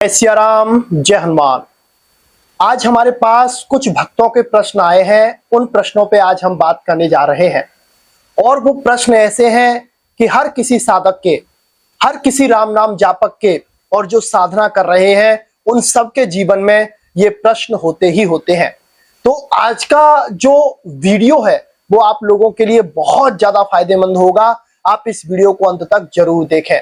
जय सिया राम, जय हनुमान। आज हमारे पास कुछ भक्तों के प्रश्न आए हैं। उन प्रश्नों पे आज हम बात करने जा रहे हैं और वो प्रश्न ऐसे हैं कि हर किसी साधक के, हर किसी राम नाम जापक के और जो साधना कर रहे हैं उन सबके जीवन में ये प्रश्न होते ही होते हैं। तो आज का जो वीडियो है वो आप लोगों के लिए बहुत ज्यादा फायदेमंद होगा। आप इस वीडियो को अंत तक जरूर देखें।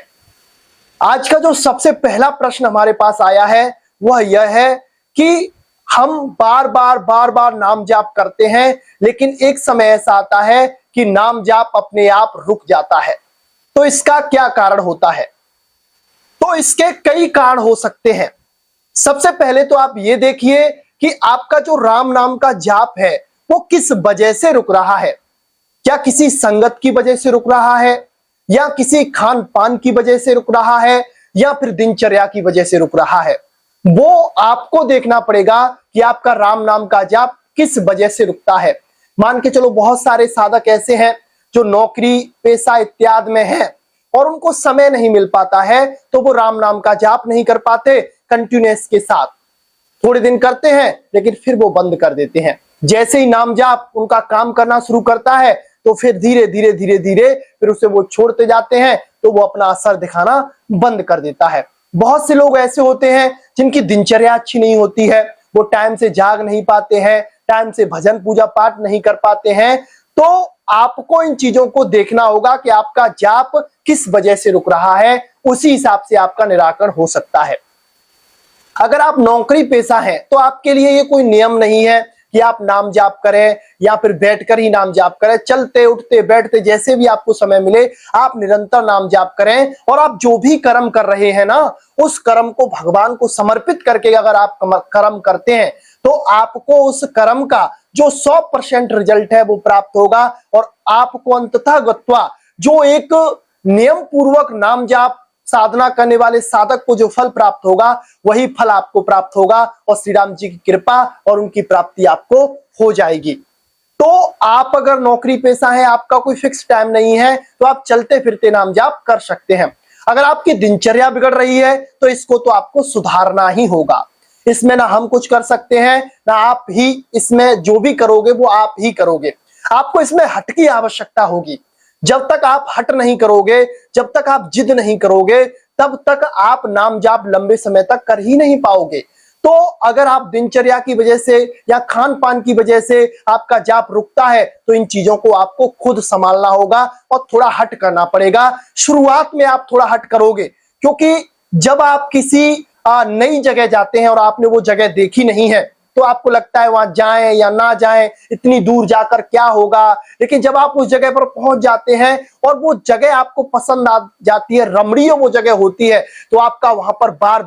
आज का जो सबसे पहला प्रश्न हमारे पास आया है वह यह है कि हम बार बार नाम जाप करते हैं, लेकिन एक समय ऐसा आता है कि नाम जाप अपने आप रुक जाता है। तो इसका क्या कारण होता है? तो इसके कई कारण हो सकते हैं। सबसे पहले तो आप ये देखिए कि आपका जो राम नाम का जाप है वो किस वजह से रुक रहा है। क्या किसी संगत की वजह से रुक रहा है, या किसी खान पान की वजह से रुक रहा है, या फिर दिनचर्या की वजह से रुक रहा है? वो आपको देखना पड़ेगा कि आपका राम नाम का जाप किस वजह से रुकता है। मान के चलो बहुत सारे साधक ऐसे हैं जो नौकरी पेशा इत्यादि में हैं और उनको समय नहीं मिल पाता है, तो वो राम नाम का जाप नहीं कर पाते कंटिन्यूअस के साथ। थोड़े दिन करते हैं लेकिन फिर वो बंद कर देते हैं। जैसे ही नाम जाप उनका काम करना शुरू करता है तो फिर धीरे धीरे फिर उसे वो छोड़ते जाते हैं, तो वो अपना असर दिखाना बंद कर देता है। बहुत से लोग ऐसे होते हैं जिनकी दिनचर्या अच्छी नहीं होती है, वो टाइम से जाग नहीं पाते हैं, टाइम से भजन पूजा पाठ नहीं कर पाते हैं। तो आपको इन चीजों को देखना होगा कि आपका जाप किस वजह से रुक रहा है, उसी हिसाब से आपका निराकरण हो सकता है। अगर आप नौकरी पेशा हैं तो आपके लिए ये कोई नियम नहीं है कि आप नाम जाप करें या फिर बैठकर ही नाम जाप करें। चलते उठते बैठते जैसे भी आपको समय मिले आप निरंतर नाम जाप करें। और आप जो भी कर्म कर रहे हैं ना, उस कर्म को भगवान को समर्पित करके अगर आप कर्म करते हैं तो आपको उस कर्म का जो 100% रिजल्ट है वो प्राप्त होगा। और आपको अंततः गत्वा जो एक नियम पूर्वक नाम जाप साधना करने वाले साधक को जो फल प्राप्त होगा वही फल आपको प्राप्त होगा, और श्री राम जी की कृपा और उनकी प्राप्ति आपको हो जाएगी। तो आप अगर नौकरी पेशा है, आपका कोई फिक्स टाइम नहीं है, तो आप चलते फिरते नाम जाप कर सकते हैं। अगर आपकी दिनचर्या बिगड़ रही है तो इसको तो आपको सुधारना ही होगा। इसमें ना हम कुछ कर सकते हैं ना आप ही, इसमें जो भी करोगे वो आप ही करोगे। आपको इसमें हट की आवश्यकता होगी। जब तक आप हट नहीं करोगे, जब तक आप जिद नहीं करोगे, तब तक आप नाम जाप लंबे समय तक कर ही नहीं पाओगे। तो अगर आप दिनचर्या की वजह से या खान पान की वजह से आपका जाप रुकता है तो इन चीजों को आपको खुद संभालना होगा और थोड़ा हट करना पड़ेगा। शुरुआत में आप थोड़ा हट करोगे, क्योंकि जब आप किसी नई जगह जाते हैं और आपने वो जगह देखी नहीं है तो आपको लगता है वहां जाएं या ना जाएं, इतनी दूर जाकर क्या होगा। लेकिन जब आप उस जगह पर पहुंच जाते हैं और वो जगह आपको पसंद आ जाती है, रमणीय वो जगह होती है, तो आपका वहां पर बार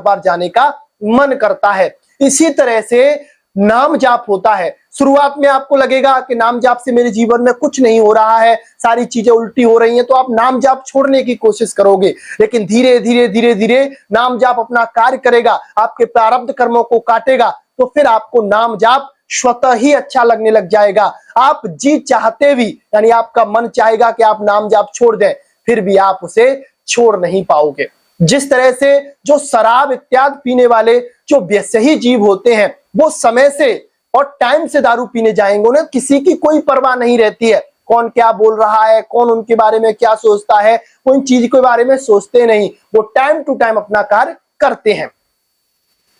बार जाने का मन करता है। इसी तरह से नाम जाप होता है। शुरुआत में आपको लगेगा कि नाम जाप से मेरे जीवन में कुछ नहीं हो रहा है, सारी चीजें उल्टी हो रही हैं, तो आप नाम जाप छोड़ने की कोशिश करोगे। लेकिन धीरे धीरे नाम जाप अपना कार्य करेगा, आपके प्रारब्ध कर्मों को काटेगा, तो फिर आपको नाम जाप स्वतः ही अच्छा लगने लग जाएगा। आप जी चाहते भी, यानी आपका मन चाहेगा कि आप नाम जाप छोड़ दें, फिर भी आप उसे छोड़ नहीं पाओगे। जिस तरह से जो शराब इत्यादि पीने वाले जो व्यसही जीव होते हैं वो समय से और टाइम से दारू पीने जाएंगे, उन्हें किसी की कोई परवाह नहीं रहती है, कौन क्या बोल रहा है, कौन उनके बारे में क्या सोचता है, वो इन चीज के बारे में सोचते नहीं, वो टाइम टू टाइम अपना कार्य करते हैं।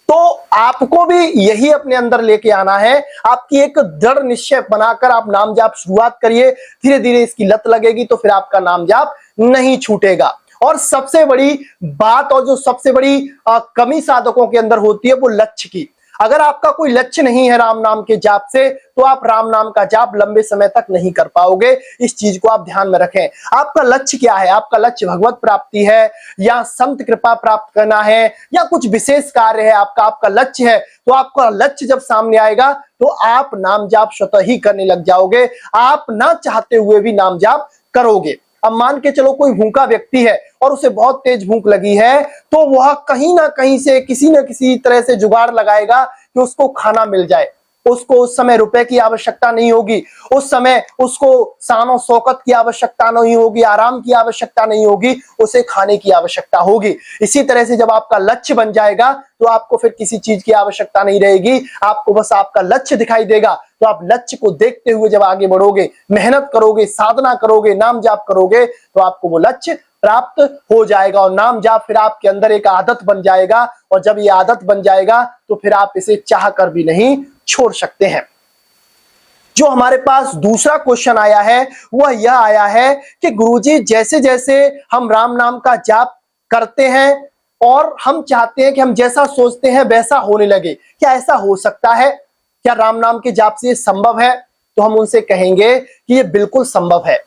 तो आपको भी यही अपने अंदर लेके आना है। आपकी एक दृढ़ निश्चय बनाकर आप नाम जाप शुरुआत करिए। धीरे धीरे इसकी लत लगेगी तो फिर आपका नाम जाप नहीं छूटेगा। और सबसे बड़ी बात और जो सबसे बड़ी कमी साधकों के अंदर होती है वो लक्ष्य की। अगर आपका कोई लक्ष्य नहीं है राम नाम के जाप से, तो आप राम नाम का जाप लंबे समय तक नहीं कर पाओगे। इस चीज को आप ध्यान में रखें। आपका लक्ष्य क्या है? आपका लक्ष्य भगवत प्राप्ति है, या संत कृपा प्राप्त करना है, या कुछ विशेष कार्य है आपका लक्ष्य है। तो आपका लक्ष्य जब सामने आएगा तो आप नाम जाप स्वतः ही करने लग जाओगे। आप ना चाहते हुए भी नाम जाप करोगे। अब मान के चलो कोई भूखा व्यक्ति है और उसे बहुत तेज भूख लगी है, तो वह कहीं ना कहीं से किसी न किसी तरह से जुगाड़ लगाएगा कि उसको खाना मिल जाए। उसको उस समय रुपए की आवश्यकता नहीं होगी, उस समय उसको शान शौकत की आवश्यकता नहीं होगी, आराम की आवश्यकता नहीं होगी, उसे खाने की आवश्यकता होगी। इसी तरह से जब आपका लक्ष्य बन जाएगा तो आपको फिर किसी चीज की आवश्यकता नहीं रहेगी, आपको बस आपका लक्ष्य दिखाई देगा। तो आप लक्ष्य को देखते हुए जब आगे बढ़ोगे, मेहनत करोगे, साधना करोगे, नाम जाप करोगे, तो आपको वो लक्ष्य प्राप्त हो जाएगा। और नाम जाप फिर आपके अंदर एक आदत बन जाएगा, और जब ये आदत बन जाएगा तो फिर आप इसे चाह कर भी नहीं छोड़ सकते हैं। जो हमारे पास दूसरा क्वेश्चन आया है वह यह आया है कि गुरुजी, जैसे जैसे हम राम नाम का जाप करते हैं और हम चाहते हैं कि हम जैसा सोचते हैं वैसा होने लगे, क्या ऐसा हो सकता है? क्या राम नाम के जाप से ये संभव है? तो हम उनसे कहेंगे कि ये बिल्कुल संभव है।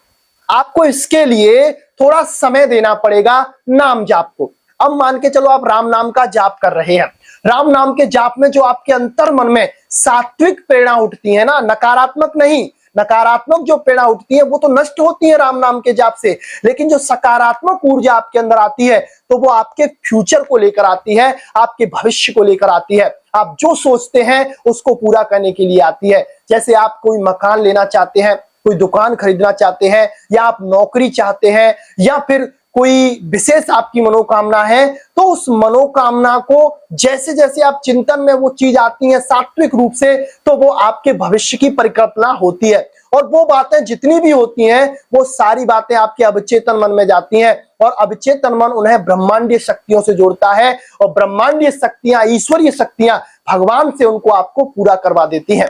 आपको इसके लिए थोड़ा समय देना पड़ेगा नाम जाप को। अब मान के चलो आप राम नाम का जाप कर रहे हैं, राम नाम के जाप में जो आपके अंतर मन में सात्विक प्रेरणा उठती है ना, नकारात्मक नहीं, नकारात्मक जो प्रेरणा उठती है वो तो नष्ट होती है राम नाम के जाप से, लेकिन जो सकारात्मक ऊर्जा आपके अंदर आती है तो वो आपके फ्यूचर को लेकर आती है, आपके भविष्य को लेकर आती है। आप जो सोचते हैं उसको पूरा करने के लिए आती है। जैसे आप कोई मकान लेना चाहते हैं, कोई दुकान खरीदना चाहते हैं, या आप नौकरी चाहते हैं, या फिर कोई विशेष आपकी मनोकामना है, तो उस मनोकामना को जैसे जैसे आप चिंतन में वो चीज आती है सात्विक रूप से, तो वो आपके भविष्य की परिकल्पना होती है। और वो बातें जितनी भी होती हैं वो सारी बातें आपके अवचेतन मन में जाती हैं, और अवचेतन मन उन्हें ब्रह्मांडीय शक्तियों से जोड़ता है, और ब्रह्मांडीय शक्तियां, ईश्वरीय शक्तियां भगवान से उनको आपको पूरा करवा देती हैं।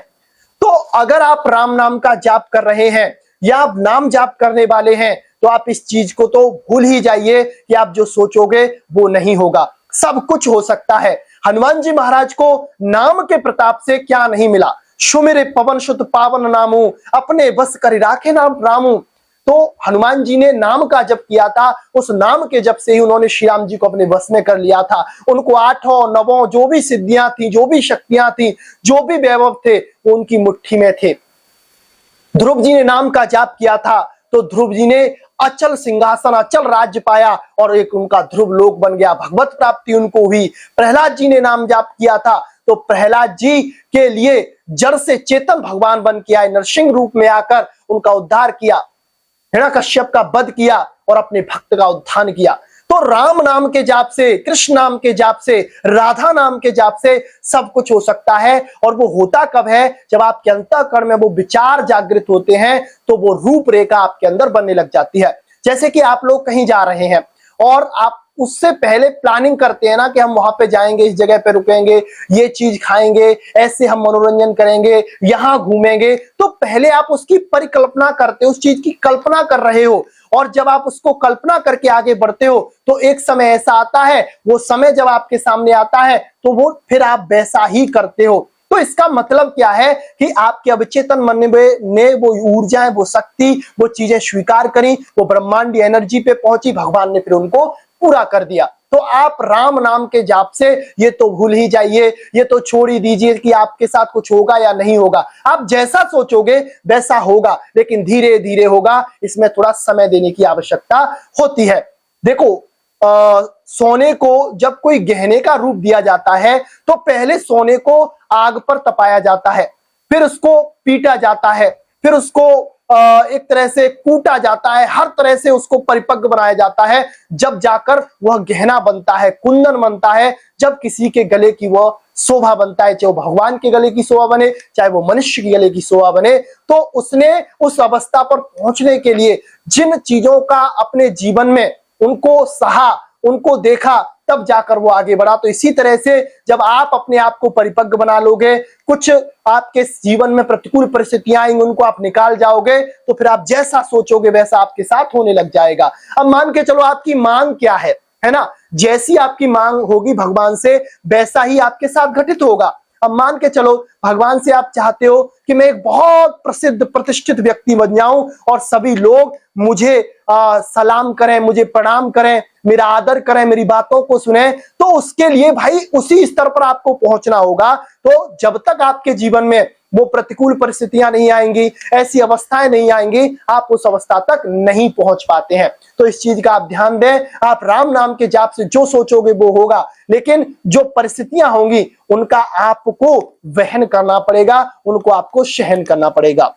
तो अगर आप राम नाम का जाप कर रहे हैं या आप नाम जाप करने वाले हैं, तो आप इस चीज को तो भूल ही जाइए कि आप जो सोचोगे वो नहीं होगा। सब कुछ हो सकता है। हनुमान जी महाराज को नाम के प्रताप से क्या नहीं मिला? सुमिरे पवन सुत पावन नामू, अपने बस कर राखे नाम रामू। तो हनुमान जी ने नाम का जप किया था, उस नाम के जप से ही उन्होंने श्री राम जी को अपने बस में कर लिया था। उनको 8 9 जो भी सिद्धियां थी, जो भी शक्तियां थी, जो भी वैभव थे, वो उनकी मुट्ठी में थे। ध्रुव जी ने नाम का जाप किया था तो ध्रुव जी ने अचल सिंहासन, अचल राज्य पाया, और एक उनका ध्रुव लोक बन गया, भगवत प्राप्ति उनको हुई। प्रहलाद जी ने नाम जाप किया था तो प्रहलाद जी के लिए जड़ से चेतन भगवान बन के आए, नरसिंह रूप में आकर उनका उद्धार किया, हिरण्यकश्यप का वध किया और अपने भक्त का उत्थान किया। तो राम नाम के जाप से, कृष्ण नाम के जाप से, राधा नाम के जाप से सब कुछ हो सकता है। और वो होता कब है? जब आपके अंतःकरण में वो विचार जागृत होते हैं, तो वो रूपरेखा आपके अंदर बनने लग जाती है। जैसे कि आप लोग कहीं जा रहे हैं और आप उससे पहले प्लानिंग करते हैं ना कि हम वहां पे जाएंगे, इस जगह पे रुकेंगे, ये चीज खाएंगे, ऐसे हम मनोरंजन करेंगे, यहां घूमेंगे। तो पहले आप उसकी परिकल्पना करते हो, उस चीज की कल्पना कर रहे हो, और जब आप उसको कल्पना करके आगे बढ़ते हो तो एक समय ऐसा आता है, वो समय जब आपके सामने आता है तो वो फिर आप वैसा ही करते हो। तो इसका मतलब क्या है कि आपके अवचेतन मन ने वो ऊर्जाएं, वो शक्ति, वो चीजें स्वीकार करी, वो ब्रह्मांडी एनर्जी पे पहुंची, भगवान ने फिर उनको पूरा कर दिया। तो आप राम नाम के जाप से ये तो भूल ही जाइए, ये तो छोड़ ही दीजिए कि आपके साथ कुछ होगा या नहीं होगा। आप जैसा सोचोगे वैसा होगा, लेकिन धीरे धीरे होगा, इसमें थोड़ा समय देने की आवश्यकता होती है। देखो, सोने को जब कोई गहने का रूप दिया जाता है तो पहले सोने को आग पर तपाया जाता है, फिर उसको पीटा जाता है, फिर उसको एक तरह से कूटा जाता है, हर तरह से उसको परिपक्व बनाया जाता है, जब जाकर वह गहना बनता है, कुंदन बनता है, जब किसी के गले की वह शोभा बनता है, चाहे वो भगवान के गले की शोभा बने, चाहे वो मनुष्य के गले की शोभा बने। तो उसने उस अवस्था पर पहुंचने के लिए जिन चीजों का अपने जीवन में उनको सहा, उनको देखा, तब जाकर वो आगे बढ़ा। तो इसी तरह से जब आप अपने आप को परिपक्व बना लोगे, कुछ आपके जीवन में प्रतिकूल परिस्थितियां आएंगी, उनको आप निकाल जाओगे, तो फिर आप जैसा सोचोगे वैसा आपके साथ होने लग जाएगा। अब मान के चलो आपकी मांग क्या है ना? जैसी आपकी मांग होगी भगवान से, वैसा ही आपके साथ घटित होगा। अब मान के चलो भगवान से आप चाहते हो कि मैं एक बहुत प्रसिद्ध प्रतिष्ठित व्यक्ति बन जाऊं और सभी लोग मुझे सलाम करें, मुझे प्रणाम करें, मेरा आदर करें, मेरी बातों को सुने। तो उसके लिए भाई उसी स्तर पर आपको पहुंचना होगा। तो जब तक आपके जीवन में वो प्रतिकूल परिस्थितियां नहीं आएंगी, ऐसी अवस्थाएं नहीं आएंगी, आप उस अवस्था तक नहीं पहुंच पाते हैं। तो इस चीज का आप ध्यान दें। आप राम नाम के जाप से जो सोचोगे वो होगा, लेकिन जो परिस्थितियां होंगी उनका आपको वहन करना पड़ेगा, उनको आपको सहन करना पड़ेगा।